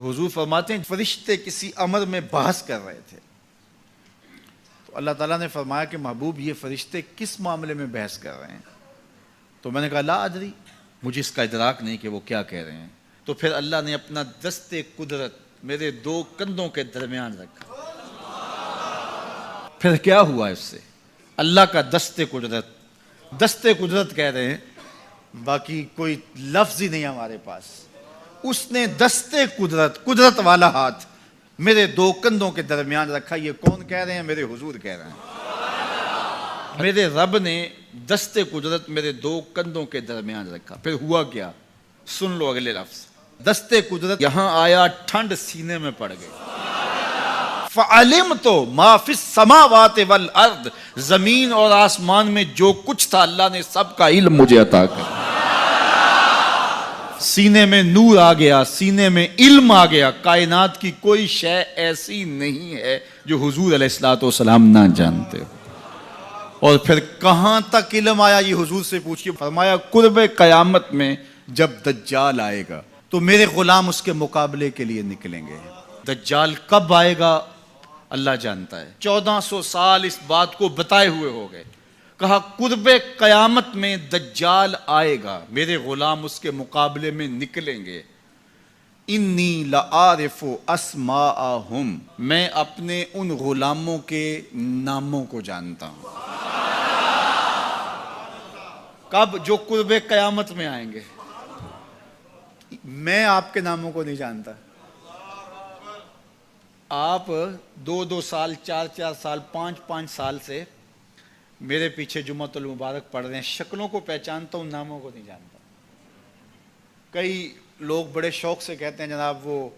حضور فرماتے ہیں فرشتے کسی امر میں بحث کر رہے تھے تو اللہ تعالیٰ نے فرمایا کہ محبوب یہ فرشتے کس معاملے میں بحث کر رہے ہیں؟ تو میں نے کہا لا ادری، مجھے اس کا ادراک نہیں کہ وہ کیا کہہ رہے ہیں۔ تو پھر اللہ نے اپنا دست قدرت میرے دو کندھوں کے درمیان رکھا۔ پھر کیا ہوا اس سے؟ اللہ کا دست قدرت کہہ رہے ہیں، باقی کوئی لفظ ہی نہیں ہمارے پاس۔ اس نے دست قدرت والا ہاتھ میرے دو کندھوں کے درمیان رکھا۔ یہ کون کہہ رہے ہیں؟ میرے حضور کہہ رہے ہیں۔ میرے رب نے دست قدرت میرے دو کندھوں کے درمیان رکھا۔ پھر ہوا کیا؟ سن لو اگلے لفظ۔ دست قدرت یہاں آیا، ٹھنڈ سینے میں پڑ گئی۔ فَعَلِمْتُ مَا فِي السَّمَاوَاتِ وَالْأَرْضِ، زمین اور آسمان میں جو کچھ تھا اللہ نے سب کا علم مجھے عطا کر۔ سینے میں نور آ گیا، سینے میں علم آ گیا۔ کائنات کی کوئی شے ایسی نہیں ہے جو حضور علیہ الصلوۃ والسلام نہ جانتے ہو۔ اور پھر کہاں تک علم آیا یہ حضور سے پوچھیے۔ فرمایا قرب قیامت میں جب دجال آئے گا تو میرے غلام اس کے مقابلے کے لیے نکلیں گے۔ دجال کب آئے گا اللہ جانتا ہے۔ 1400 سال اس بات کو بتائے ہوئے ہو گئے۔ کہا قرب قیامت میں دجال آئے گا، میرے غلام اس کے مقابلے میں نکلیں گے۔ انی لعارف اسماءہم، میں اپنے ان غلاموں کے ناموں کو جانتا ہوں۔ کب؟ جو قرب قیامت میں آئیں گے۔ میں آپ کے ناموں کو نہیں جانتا۔ آپ 2 سال 4 سال 5 سال سے میرے پیچھے جمعۃ المبارک پڑھ رہے ہیں، شکلوں کو پہچانتا ہوں، ناموں کو نہیں جانتا۔ کئی لوگ بڑے شوق سے کہتے ہیں جناب وہ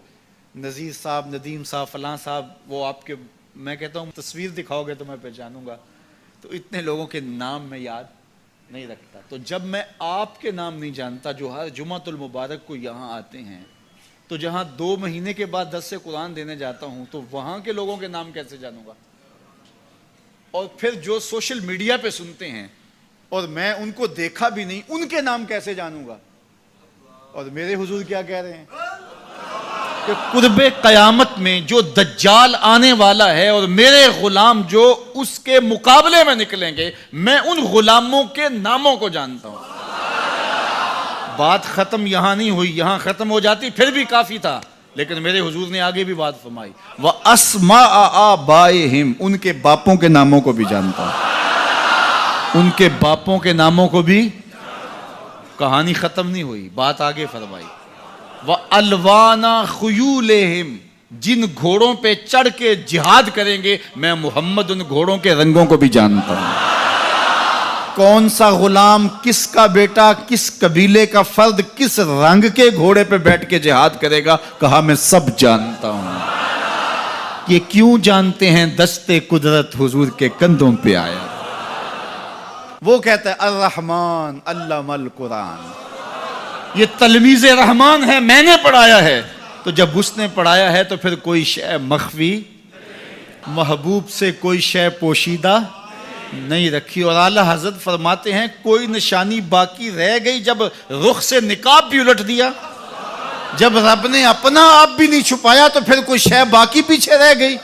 نذیر صاحب، ندیم صاحب، فلاں صاحب، وہ آپ کے، میں کہتا ہوں تصویر دکھاؤ گے تو میں پہچانوں گا۔ تو اتنے لوگوں کے نام میں یاد نہیں رکھتا۔ تو جب میں آپ کے نام نہیں جانتا جو ہر جمعۃ المبارک کو یہاں آتے ہیں، تو جہاں 2 مہینے کے بعد درس قرآن دینے جاتا ہوں تو وہاں کے لوگوں کے نام کیسے جانوں گا؟ اور پھر جو سوشل میڈیا پہ سنتے ہیں اور میں ان کو دیکھا بھی نہیں، ان کے نام کیسے جانوں گا؟ اور میرے حضور کیا کہہ رہے ہیں کہ قرب قیامت میں جو دجال آنے والا ہے اور میرے غلام جو اس کے مقابلے میں نکلیں گے، میں ان غلاموں کے ناموں کو جانتا ہوں۔ بات ختم یہاں نہیں ہوئی، یہاں ختم ہو جاتی پھر بھی کافی تھا، لیکن میرے حضور نے آگے بھی بات فرمائی۔ وَأَسْمَاءَ آبَائِهِمْ، ان کے باپوں کے ناموں کو بھی جانتا ہوں۔ ان کے باپوں کے ناموں کو بھی۔ کہانی ختم نہیں ہوئی، بات آگے فرمائی۔ وَأَلْوَانَ خُيُولِهِمْ، جن گھوڑوں پہ چڑھ کے جہاد کریں گے میں محمد ان گھوڑوں کے رنگوں کو بھی جانتا ہوں۔ کون سا غلام، کس کا بیٹا، کس قبیلے کا فرد کس رنگ کے گھوڑے پہ بیٹھ کے جہاد کرے گا، کہا میں سب جانتا ہوں۔ یہ کیوں جانتے ہیں؟ دست قدرت حضور کے کندھوں پہ آیا۔ وہ کہتا ہے الرحمن علم القرآن، یہ تلمیذ رحمان ہے، میں نے پڑھایا ہے۔ تو جب اس نے پڑھایا ہے تو پھر کوئی شے مخفی، محبوب سے کوئی شے پوشیدہ نہیں رکھی۔ اور اعلیٰ حضرت فرماتے ہیں کوئی نشانی باقی رہ گئی جب رخ سے نقاب بھی الٹ دیا، جب رب نے اپنا آپ بھی نہیں چھپایا تو پھر کوئی شے باقی پیچھے رہ گئی۔